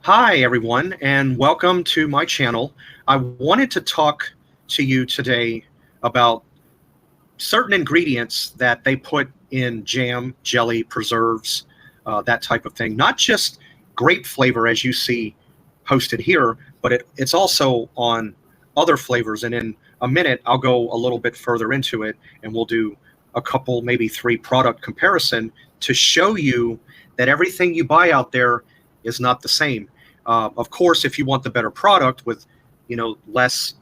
Hi, everyone, and welcome to my channel. I wanted to talk to you today about certain ingredients that they put in jam, jelly, preserves, that type of thing. Not just grape flavor, as you see posted here, but it's also on other flavors. And in a minute, I'll go a little bit further into it, and we'll do a couple, maybe three product comparison to show you that everything you buy out there is not the same. Of course, if you want the better product with, less,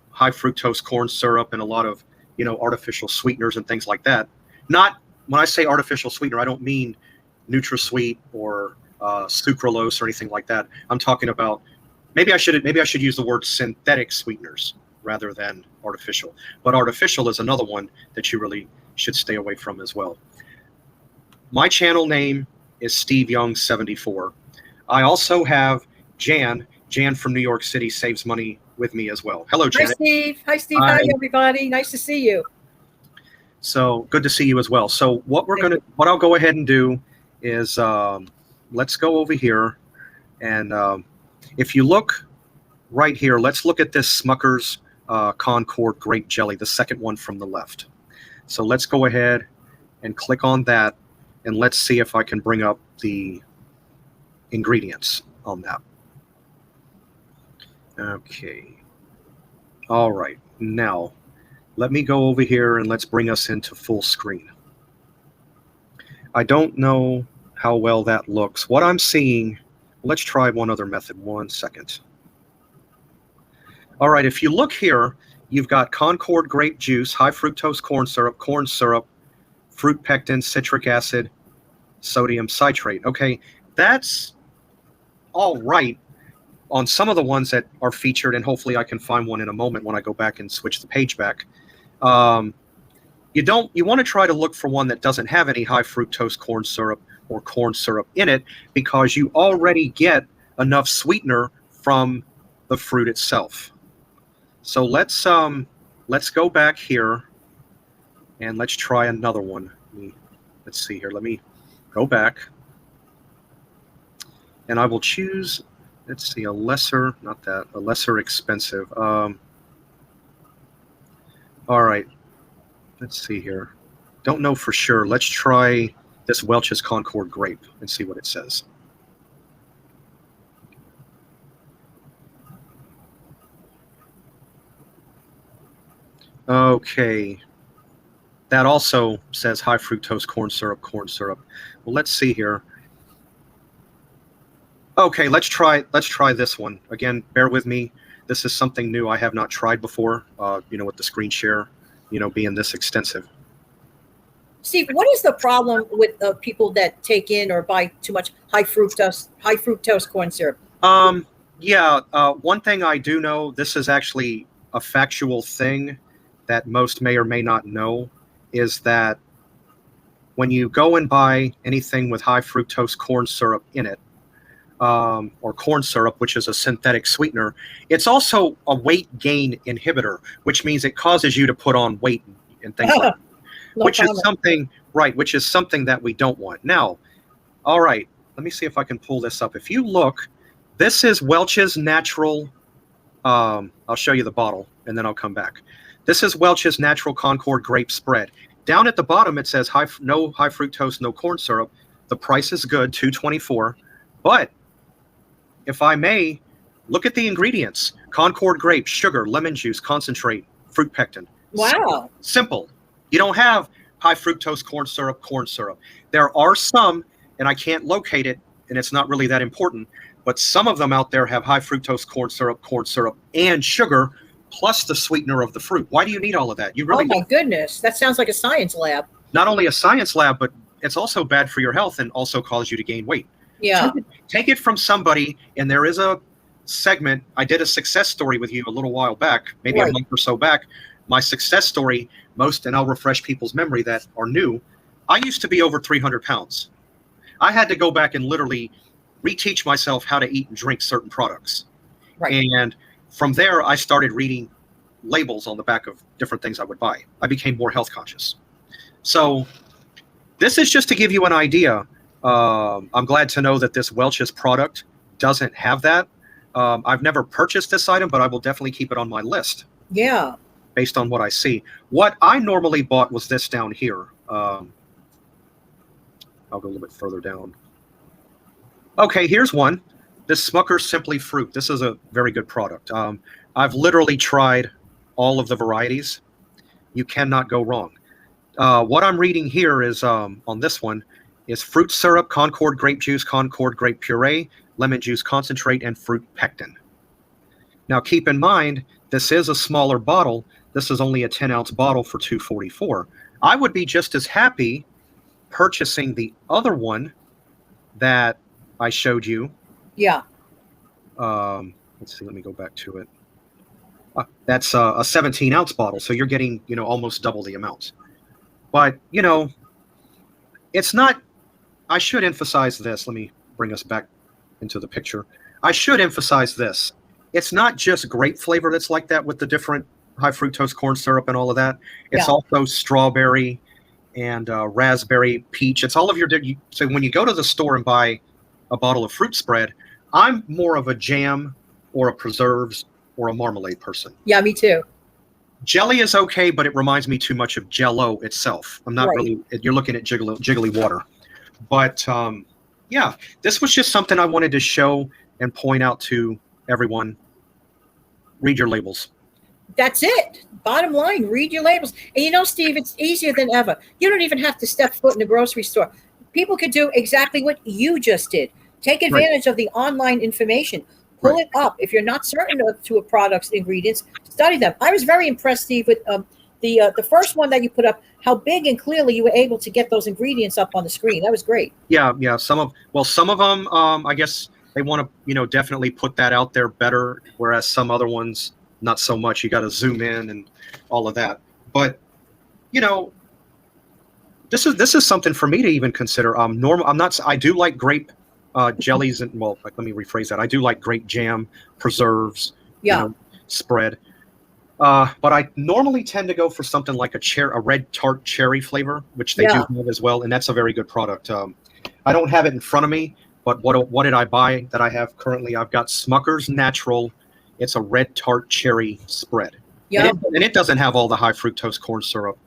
high fructose corn syrup and a lot of, artificial sweeteners and things like that. Not when I say artificial sweetener, I don't mean NutraSweet or sucralose or anything like that. I'm talking about maybe I should use the word synthetic sweeteners rather than artificial. But artificial is another one that you really should stay away from as well. My channel name is Steve Young 74. I also have Jan from New York City saves money with me as well. Hello, Janet. Hi, Steve. Hi, everybody. Nice to see you. So good to see you as well. So what I'll go ahead and do is let's go over here, and if you look right here, let's look at this Smucker's Concord Grape Jelly, the second one from the left. So let's go ahead and click on that, and let's see if I can bring up the ingredients on that. Okay. All right. Now, let me go over here and let's bring us into full screen. I don't know how well that looks. What I'm seeing, let's try one other method. 1 second. All right. If you look here, you've got Concord grape juice, high fructose corn syrup, fruit pectin, citric acid, sodium citrate. Okay. That's all right on some of the ones that are featured, and hopefully I can find one in a moment when I go back and switch the page back. You want to try to look for one that doesn't have any high fructose corn syrup or corn syrup in it, because you already get enough sweetener from the fruit itself. So let's go back here and let's try another one. Let's see here. Let me go back. And I will choose, let's see, a lesser expensive. All right, let's see here. Don't know for sure. Let's try this Welch's Concord Grape and see what it says. Okay. That also says high fructose corn syrup. Well, let's see here. Okay, let's try this one. Again, bear with me. This is something new I have not tried before, with the screen share, being this extensive. Steve, what is the problem with people that take in or buy too much high fructose corn syrup? One thing I do know, this is actually a factual thing that most may or may not know, is that when you go and buy anything with high fructose corn syrup in it, or corn syrup, which is a synthetic sweetener, it's also a weight gain inhibitor, which means it causes you to put on weight and things like that, which is something that we don't want. Now, all right, let me see if I can pull this up. If you look, this is Welch's Natural, I'll show you the bottle and then I'll come back. This is Welch's Natural Concord Grape Spread. Down at the bottom, it says no high fructose, no corn syrup. The price is good, $2.24, but if I may, look at the ingredients. Concord grape, sugar, lemon juice, concentrate, fruit pectin. Wow. Simple. You don't have high fructose corn syrup. There are some, and I can't locate it, and it's not really that important, but some of them out there have high fructose corn syrup, and sugar, plus the sweetener of the fruit. Why do you need all of that? You really Oh, my goodness. That sounds like a science lab. Not only a science lab, but it's also bad for your health and also causes you to gain weight. Yeah. Take it from somebody, and there is a segment. I did a success story with you a little while back, maybe a month or so back. My success story, and I'll refresh people's memory that are new. I used to be over 300 pounds. I had to go back and literally reteach myself how to eat and drink certain products. Right. And from there, I started reading labels on the back of different things I would buy. I became more health conscious. So this is just to give you an idea. I'm glad to know that this Welch's product doesn't have that. I've never purchased this item, but I will definitely keep it on my list. Yeah. Based on what I see. What I normally bought was this down here. I'll go a little bit further down. Okay, here's one. This Smucker Simply Fruit. This is a very good product. I've literally tried all of the varieties. You cannot go wrong. What I'm reading here is on this one is fruit syrup, Concord grape juice, Concord grape puree, lemon juice concentrate, and fruit pectin. Now keep in mind, this is a smaller bottle. This is only a 10-ounce bottle for $2.44. I would be just as happy purchasing the other one that I showed you. Yeah. Let's see. Let me go back to it. That's a 17-ounce bottle, so you're getting, almost double the amount. But, it's not. I should emphasize this. Let me bring us back into the picture. I should emphasize this. It's not just grape flavor that's like that with the different high fructose corn syrup and all of that. It's also strawberry and raspberry, peach. It's all of your. So when you go to the store and buy a bottle of fruit spread, I'm more of a jam or a preserves or a marmalade person. Yeah, me too. Jelly is okay, but it reminds me too much of Jell-O itself. I'm not really. You're looking at jiggly water, but yeah, this was just something I wanted to show and point out to everyone. Read your labels. That's it. Bottom line, read your labels. And Steve, it's easier than ever. You don't even have to step foot in the grocery store. People could do exactly what you just did. Take advantage of the online information. Pull it up. If you're not certain to a product's ingredients, study them. I was very impressed, Steve, with the first one that you put up, how big and clearly you were able to get those ingredients up on the screen. That was great. Yeah. Some of them, I guess they want to, definitely put that out there better, whereas some other ones, not so much. You got to zoom in and all of that. But, this is something for me to even consider. I do like grape jellies and let me rephrase that. I do like grape jam, preserves, spread. But I normally tend to go for something like a red tart cherry flavor, which they do have as well, and that's a very good product. I don't have it in front of me, but what did I buy that I have currently? I've got Smucker's Natural. It's a red tart cherry spread. And it doesn't have all the high fructose corn syrup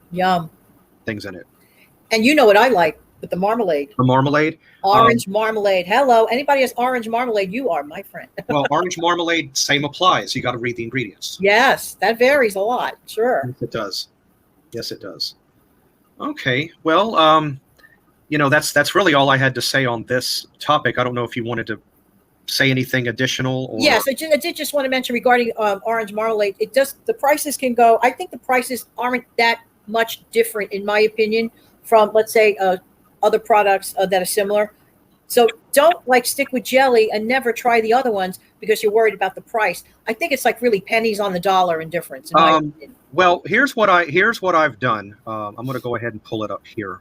things in it. And you know what I like with the marmalade. The marmalade? Orange marmalade. Hello. Anybody has orange marmalade, you are my friend. Well, orange marmalade, same applies. You got to read the ingredients. Yes, that varies a lot. Sure. Yes, it does. Yes, it does. Okay. Well, that's really all I had to say on this topic. I don't know if you wanted to say anything additional. Or... Yes, I did just want to mention regarding orange marmalade. The prices can go. I think the prices aren't that much different, in my opinion, from, let's say, other products that are similar. So don't stick with jelly and never try the other ones because you're worried about the price. I think it's really pennies on the dollar in difference. Well, here's what I've done. I'm going to go ahead and pull it up here.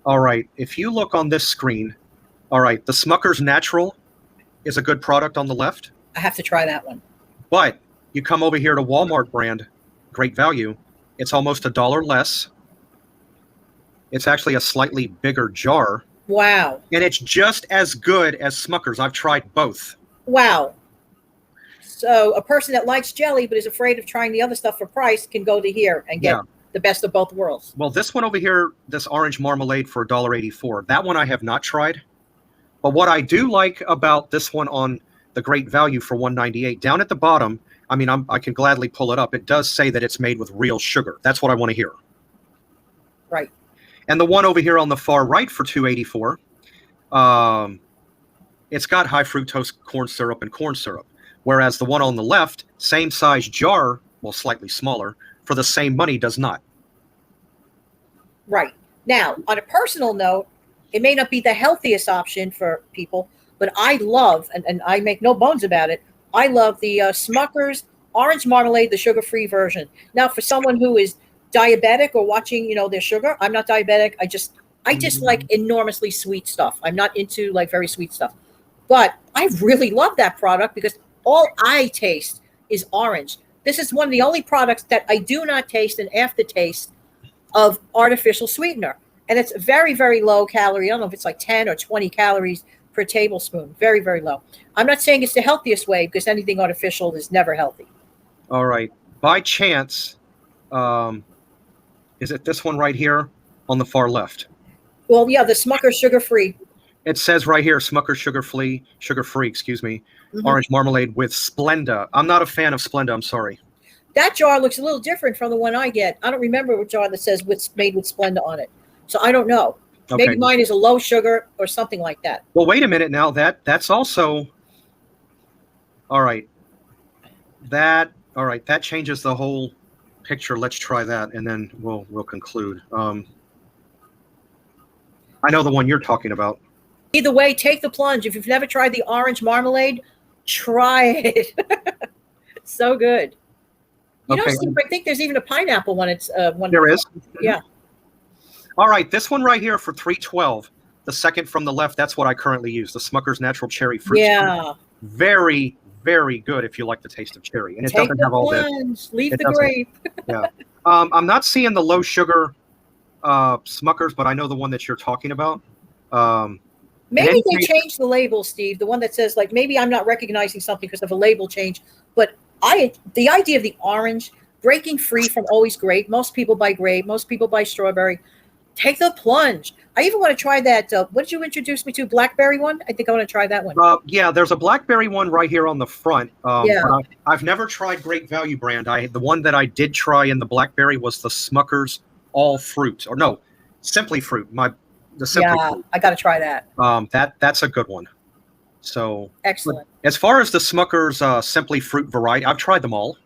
All right. If you look on this screen, all right, the Smucker's Natural is a good product on the left. I have to try that one. But you come over here to Walmart brand, great value. It's almost $1 less. It's actually a slightly bigger jar. Wow. And it's just as good as Smucker's. I've tried both. Wow. So a person that likes jelly but is afraid of trying the other stuff for price can go to here and get the best of both worlds. Well, this one over here, this orange marmalade for $1.84, that one I have not tried. But what I do like about this one on the great value for $1.98, down at the bottom, I can gladly pull it up. It does say that it's made with real sugar. That's what I want to hear. Right. And the one over here on the far right for $2.84, it's got high fructose corn syrup and corn syrup. Whereas the one on the left, same size jar, well, slightly smaller, for the same money does not. Right. Now, on a personal note, it may not be the healthiest option for people, but I love, and I make no bones about it, I love the Smucker's orange marmalade, the sugar-free version. Now, for someone who is diabetic or watching, their sugar, I'm not diabetic. I just like enormously sweet stuff. I'm not into very sweet stuff. But I really love that product because all I taste is orange. This is one of the only products that I do not taste an aftertaste of artificial sweetener. And it's very, very low calorie. I don't know if it's 10 or 20 calories per tablespoon. Very, very low. I'm not saying it's the healthiest way because anything artificial is never healthy. All right. By chance, is it this one right here on the far left? Well, yeah, the Smucker sugar-free. It says right here, Smucker sugar-free, excuse me, orange marmalade with Splenda. I'm not a fan of Splenda. I'm sorry. That jar looks a little different from the one I get. I don't remember what jar that says what's made with Splenda on it. So I don't know. Okay. Maybe mine is a low sugar or something like that. Well, wait a minute now. That's also all right. That changes the whole picture. Let's try that, and then we'll conclude. I know the one you're talking about. Either way, take the plunge. If you've never tried the orange marmalade, try it. It's so good. You know, Steve, I think there's even a pineapple one. It's one. There is. Yeah. All right, this one right here for $3.12. The second from the left, that's what I currently use. The Smucker's Natural Cherry Fruit. Yeah. Very, very good if you like the taste of cherry, and it doesn't have all that. Leave the grape. Yeah. I'm not seeing the low sugar Smuckers, but I know the one that you're talking about. Maybe they changed the label, Steve. The one that says, like, maybe I'm not recognizing something because of a label change. But the idea of the orange breaking free from always grape. Most people buy grape. Most people buy strawberry. Take the plunge. I even want to try that. What did you introduce me to? Blackberry one? I think I want to try that one. Yeah, there's a blackberry one right here on the front. Yeah. I've never tried Great Value brand. The one that I did try in the blackberry was the Smucker's All Fruit, or no, Simply Fruit. The Simply Fruit. I got to try that. That's a good one. So excellent. As far as the Smucker's Simply Fruit variety, I've tried them all.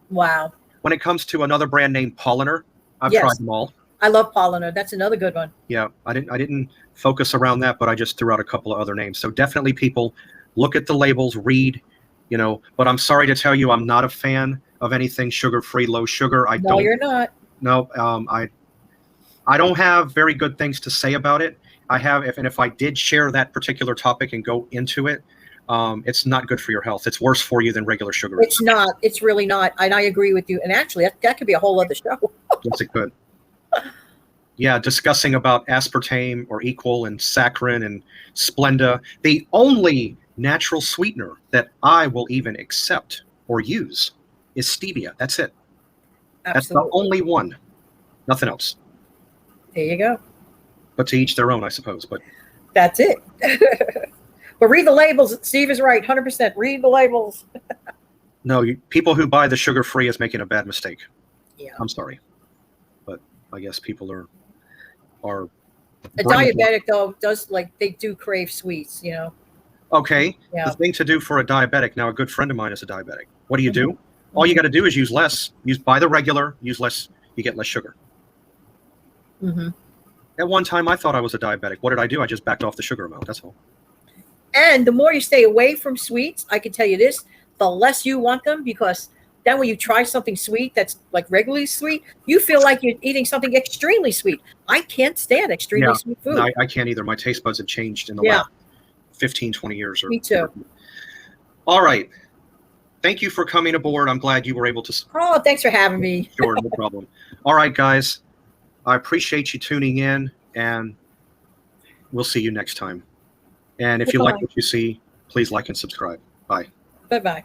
Wow. When it comes to another brand named Polliner, I've tried them all. I love Polliner. That's another good one. Yeah, I didn't focus around that, but I just threw out a couple of other names. So definitely, people look at the labels, read, But I'm sorry to tell you, I'm not a fan of anything sugar-free, low sugar. No, you're not. No, I don't have very good things to say about it. If I did share that particular topic and go into it, it's not good for your health. It's worse for you than regular sugar. It's not. It's really not. And I agree with you. And actually, that could be a whole other show. Yes, it could. Yeah, discussing about aspartame or equal and saccharin and Splenda. The only natural sweetener that I will even accept or use is stevia. That's it. Absolutely. That's the only one. Nothing else. There you go. But to each their own, I suppose. But that's it. But read the labels. Steve is right. 100%. Read the labels. No, people who buy the sugar-free is making a bad mistake. Yeah. I'm sorry. But I guess people are a diabetic though they do crave sweets, Okay. Yeah. The thing to do for a diabetic, now a good friend of mine is a diabetic. What do you do? All you got to do is use less. Buy the regular, use less, you get less sugar. At one time I thought I was a diabetic. What did I do? I just backed off the sugar amount. That's all. And the more you stay away from sweets, I can tell you this, the less you want them, because then when you try something sweet that's like regularly sweet, you feel like you're eating something extremely sweet. I can't stand extremely sweet food. I can't either. My taste buds have changed in the last 15, 20 years. Me too. All right. Thank you for coming aboard. I'm glad you were able to. Oh, thanks for having me. Sure, no problem. All right, guys. I appreciate you tuning in, and we'll see you next time. And if you like what you see, please like and subscribe. Bye. Bye-bye.